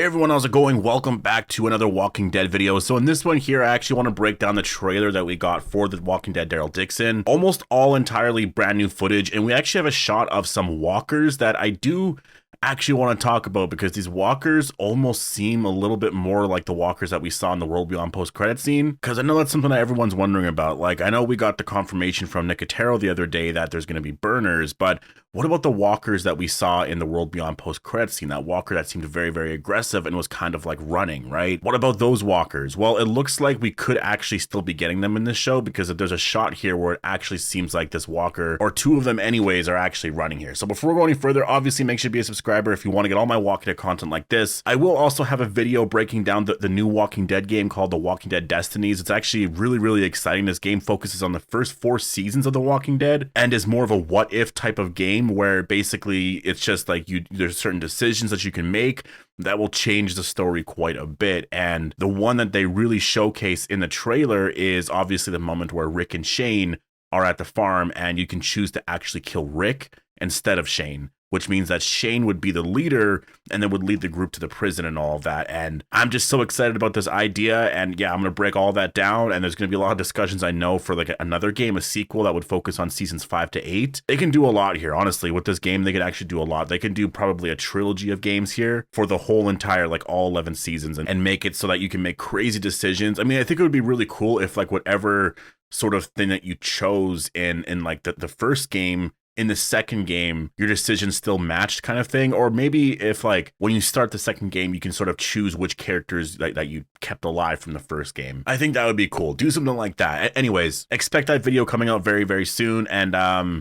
Hey everyone, how's it going? Welcome back to another Walking Dead video. So in this one here, I actually want to break down the trailer that we got for the Walking Dead Daryl Dixon. Almost all entirely brand new footage, and we actually have a shot of some walkers that I do actually want to talk about because these walkers almost seem a little bit more like the walkers that we saw in the World Beyond post-credit scene. Because I know that's something that everyone's wondering about. Like, I know we got the confirmation from Nicotero the other day that there's going to be burners, but what about the walkers that we saw in the World Beyond post-credit scene? That walker that seemed very, very aggressive and was kind of like running, right? What about those walkers? Well, it looks like we could actually still be getting them in this show because there's a shot here where it actually seems like this walker, or two of them anyways, are actually running here. So before we go any further, obviously make sure to be a subscriber if you want to get all my Walking Dead content like this. I will also have a video breaking down the new Walking Dead game called The Walking Dead Destinies. It's actually really, really exciting. This game focuses on the first 4 seasons of The Walking Dead and is more of a what-if type of game where basically it's just like there's certain decisions that you can make that will change the story quite a bit. And the one that they really showcase in the trailer is obviously the moment where Rick and Shane are at the farm and you can choose to actually kill Rick instead of Shane, which means that Shane would be the leader and then would lead the group to the prison and all of that. And I'm just so excited about this idea. And yeah, I'm going to break all that down. And there's going to be a lot of discussions, I know, for like another game, a sequel that would focus on seasons 5 to 8. They can do a lot here, honestly. With this game, they could actually do a lot. They can do probably a trilogy of games here for the whole entire, like all 11 seasons and make it so that you can make crazy decisions. I mean, I think it would be really cool if like whatever sort of thing that you chose in like the first game, in the second game, your decisions still matched kind of thing. Or maybe if like when you start the second game, you can sort of choose which characters that you kept alive from the first game. I think that would be cool. Do something like that. Anyways, expect that video coming out very, very soon. And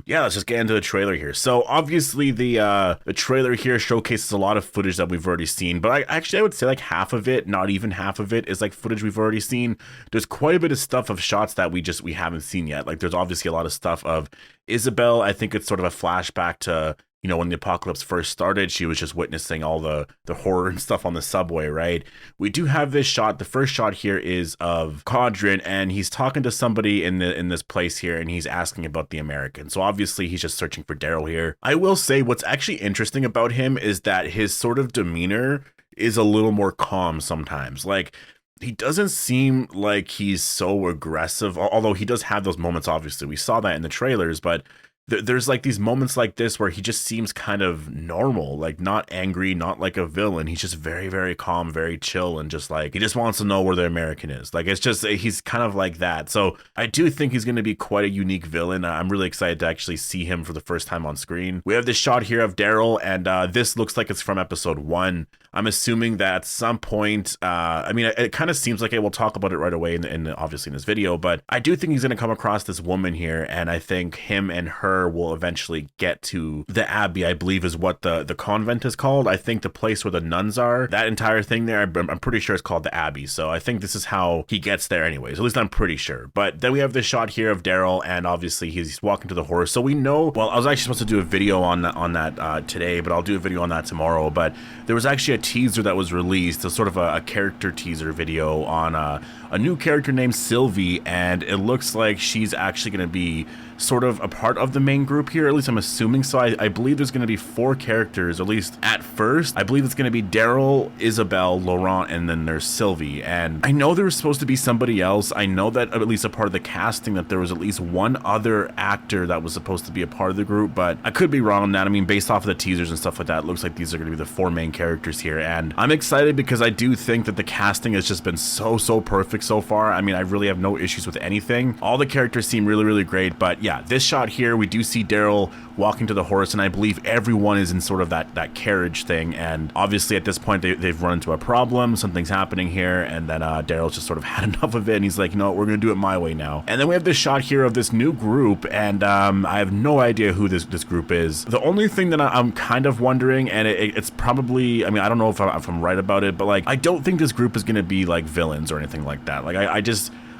yeah, let's just get into the trailer here. So obviously the trailer here showcases a lot of footage that we've already seen, but I would say like half of it, not even half of it, is like footage we've already seen. There's quite a bit of stuff of shots that we haven't seen yet. Like there's obviously a lot of stuff of Isabel. I think it's sort of a flashback to, you know, when the apocalypse first started. She was just witnessing all the horror and stuff on the subway, right? We do have this shot. The first shot here is of Caudron, and he's talking to somebody in this place here, and he's asking about the American. So obviously he's just searching for Daryl here. I will say what's actually interesting about him is that his sort of demeanor is a little more calm sometimes. Like, he doesn't seem like he's so aggressive, although he does have those moments, obviously. We saw that in the trailers, but there's like these moments like this where he just seems kind of normal, like not angry, not like a villain. He's just very, very calm, very chill, and just like, he just wants to know where the American is. Like, it's just, he's kind of like that. So I do think he's going to be quite a unique villain. I'm really excited to actually see him for the first time on screen. We have this shot here of Daryl, and this looks like it's from episode 1. I'm assuming that at some point, I mean, it kind of seems like we'll talk about it right away obviously in this video, but I do think he's going to come across this woman here, and I think him and her will eventually get to the Abbey, I believe is what the convent is called. I think the place where the nuns are, that entire thing there, I'm pretty sure it's called the Abbey. So I think this is how he gets there anyways, at least I'm pretty sure. But then we have this shot here of Daryl, and obviously he's walking to the horse. So we know, well, I was actually supposed to do a video on that today, but I'll do a video on that tomorrow. But there was actually a teaser that was released, a sort of a character teaser video on a new character named Sylvie, and it looks like she's actually going to be sort of a part of the main group here, at least I'm assuming so. I believe there's going to be 4 characters, at least at first. I believe it's going to be Daryl, Isabel, Laurent, and then there's Sylvie. And I know there was supposed to be somebody else. I know that at least a part of the casting that there was at least one other actor that was supposed to be a part of the group, but I could be wrong on that. I mean, based off of the teasers and stuff like that, it looks like these are going to be the 4 main characters here, and I'm excited because I do think that the casting has just been so perfect so far. I mean, I really have no issues with anything. All the characters seem really, really great, but yeah, this shot here, we do see Daryl walking to the horse, and I believe everyone is in sort of that carriage thing, and obviously at this point they've run into a problem, something's happening here, and then Daryl's just sort of had enough of it, and he's like, you know what, we're gonna do it my way now. And then we have this shot here of this new group, and I have no idea who this group is. The only thing that I'm kind of wondering, and it's probably, I mean, I don't know if I'm right about it, but like, I don't think this group is gonna be like villains or anything like that. Like,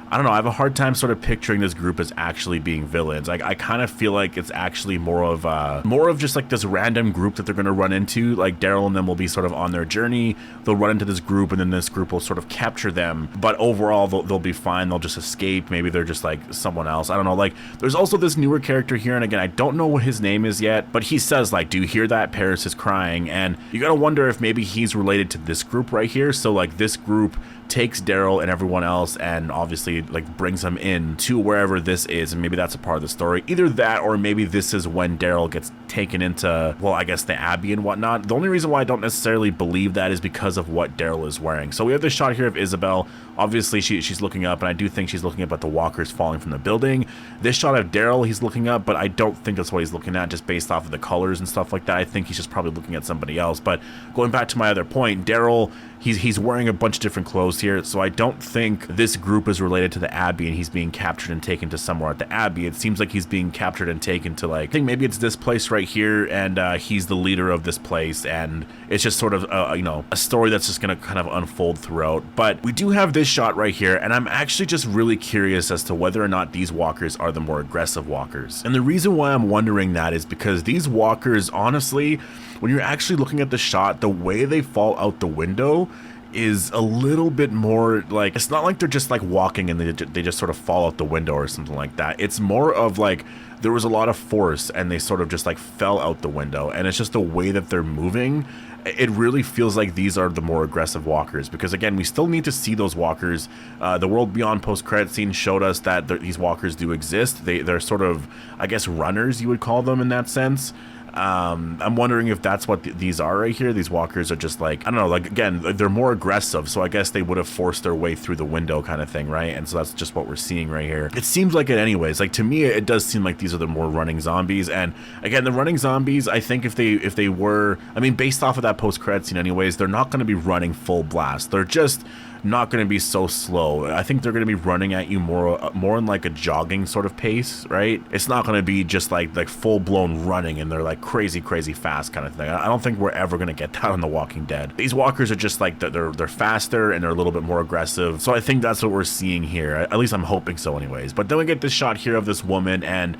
I don't know, I have a hard time sort of picturing this group as actually being villains. I kind of feel like it's actually more of just like this random group that they're going to run into. Like Daryl and them will be sort of on their journey. They'll run into this group, and then this group will sort of capture them. But overall, they'll be fine. They'll just escape. Maybe they're just like someone else. I don't know. Like there's also this newer character here, and again, I don't know what his name is yet, but he says like, "Do you hear that? Paris is crying." And you got to wonder if maybe he's related to this group right here. So like this group takes Daryl and everyone else and obviously like brings them in to wherever this is, and maybe that's a part of the story. Either that, or maybe this is when Daryl gets taken into, well, I guess the Abbey and whatnot. The only reason why I don't necessarily believe that is because of what Daryl is wearing. So we have this shot here of Isabel. Obviously she's looking up, and I do think she's looking up at the walkers falling from the building. This shot of Daryl, he's looking up, but I don't think that's what he's looking at, just based off of the colors and stuff like that. I think he's just probably looking at somebody else. But going back to my other point, Daryl, he's wearing a bunch of different clothes here, so I don't think this group is related to the Abbey and he's being captured and taken to somewhere at the Abbey. It seems like he's being captured and taken to, like, I think maybe it's this place right here, and he's the leader of this place, and it's just sort of you know, a story that's just gonna kind of unfold throughout. But we do have this shot right here, and I'm actually just really curious as to whether or not these walkers are the more aggressive walkers. And the reason why I'm wondering that is because these walkers, honestly, when you're actually looking at the shot, the way they fall out the window is a little bit more like, it's not like they're just like walking and they just sort of fall out the window or something like that. It's more of like there was a lot of force and they sort of just like fell out the window, and it's just the way that they're moving. It really feels like these are the more aggressive walkers, because again, we still need to see those walkers. The World Beyond post-credit scene showed us that these walkers do exist. They're sort of, I guess, runners, you would call them in that sense. I'm wondering if that's what these are right here. These walkers are just like, I don't know, like, again, they're more aggressive, so I guess they would have forced their way through the window kind of thing, right? And so that's just what we're seeing right here. It seems like it anyways. Like, to me, it does seem like these are the more running zombies. And again, the running zombies, I think if they were, I mean, based off of that post-credit scene anyways, they're not going to be running full blast. They're just not going to be so slow. I think they're going to be running at you more in like a jogging sort of pace, right? It's not going to be just like full-blown running and they're like crazy fast kind of thing. I don't think we're ever going to get that on The Walking Dead. These walkers are just like, they're faster and they're a little bit more aggressive. So I think that's what we're seeing here. At least I'm hoping so anyways. But then we get this shot here of this woman, and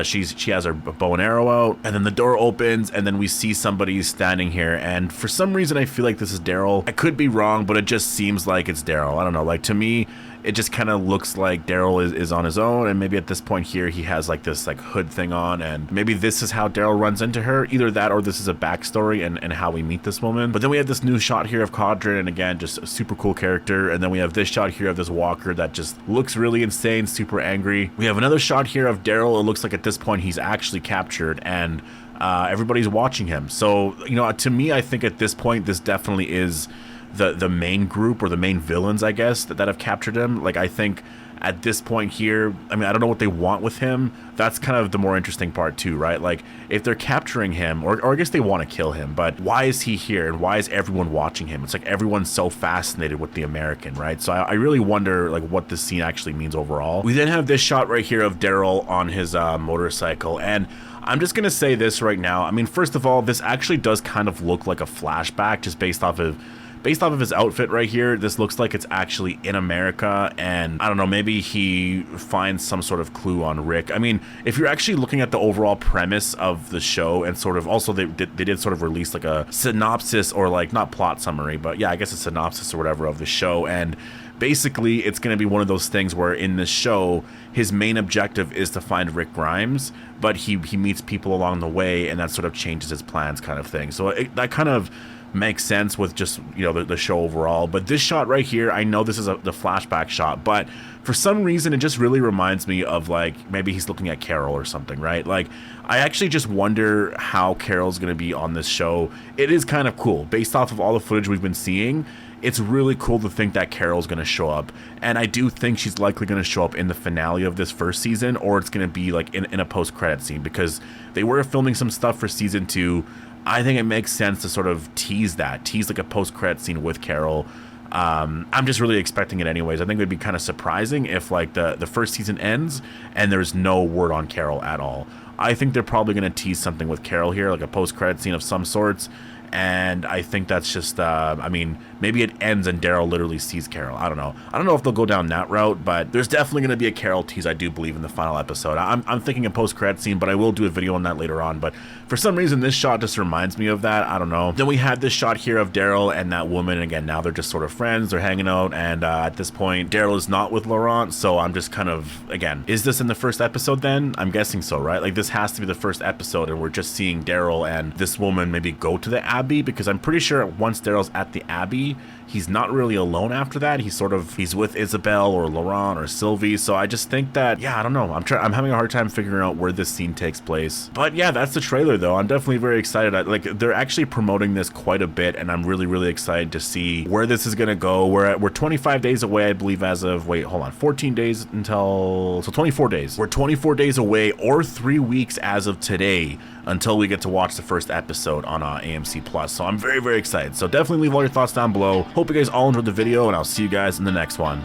she has her bow and arrow out, and then the door opens, and then we see somebody standing here, and for some reason I feel like this is Daryl. I could be wrong, but it just seems like it's Daryl. I don't know, like, to me it just kind of looks like Daryl is on his own, and maybe at this point here he has like this like hood thing on, and maybe this is how Daryl runs into her. Either that or this is a backstory and how we meet this woman. But then we have this new shot here of Codrin, and again, just a super cool character. And then we have this shot here of this walker that just looks really insane, super angry. We have another shot here of Daryl. It looks like at this point he's actually captured, and everybody's watching him. So, you know, to me, I think at this point this definitely is the main group, or the main villains, I guess, that have captured him. Like, I think at this point here, I mean, I don't know what they want with him. That's kind of the more interesting part too, right? Like, if they're capturing him, or I guess they want to kill him, but why is he here, and why is everyone watching him? It's like everyone's so fascinated with the American, right? So I really wonder like what this scene actually means overall. We then have this shot right here of Daryl on his motorcycle, and I'm just gonna say this right now. I mean, first of all, this actually does kind of look like a flashback, just based off of his outfit right here. This looks like it's actually in America, and I don't know, maybe he finds some sort of clue on Rick. I mean, if you're actually looking at the overall premise of the show, and sort of also they did sort of release like a synopsis, or like, not plot summary, but yeah, I guess a synopsis or whatever of the show, and basically it's going to be one of those things where in this show his main objective is to find Rick Grimes, but he meets people along the way, and that sort of changes his plans kind of thing. So that kind of makes sense with just, you know, the show overall. But this shot right here, I know this is the flashback shot, but for some reason it just really reminds me of like maybe he's looking at Carol or something, right? Like, I actually just wonder how Carol's going to be on this show. It is kind of cool based off of all the footage we've been seeing. It's really cool to think that Carol's going to show up, and I do think she's likely going to show up in the finale of this first season, or it's going to be like in a post-credit scene, because they were filming some stuff for season 2. I think it makes sense to sort of tease like a post-credit scene with Carol. I'm just really expecting it anyways. I think it would be kind of surprising if like the first season ends and there's no word on Carol at all. I think they're probably going to tease something with Carol here, like a post-credit scene of some sorts, And I think that's just, I mean, maybe it ends and Daryl literally sees Carol. I don't know. I don't know if they'll go down that route, but there's definitely going to be a Carol tease, I do believe, in the final episode. I'm thinking a post-credit scene, but I will do a video on that later on. But for some reason, this shot just reminds me of that. I don't know. Then we had this shot here of Daryl and that woman. Again, now they're just sort of friends. They're hanging out. And at this point, Daryl is not with Laurent. So I'm just kind of, again, is this in the first episode then? I'm guessing so, right? Like, this has to be the first episode, and we're just seeing Daryl and this woman maybe go to the Abbey, because I'm pretty sure once Daryl's at the Abbey, he's not really alone after that. He's with Isabel or Laurent or Sylvie. So I just think that, yeah, I don't know. I'm having a hard time figuring out where this scene takes place. But yeah, that's the trailer though. I'm definitely very excited. Like, they're actually promoting this quite a bit, and I'm really, really excited to see where this is going to go. We're 25 days away, I believe, as of, wait, hold on, 14 days until, so 24 days. We're 24 days away, or 3 weeks as of today, until we get to watch the first episode on AMC Plus. So I'm very, very excited. So definitely leave all your thoughts down below. Hope you guys all enjoyed the video, and I'll see you guys in the next one.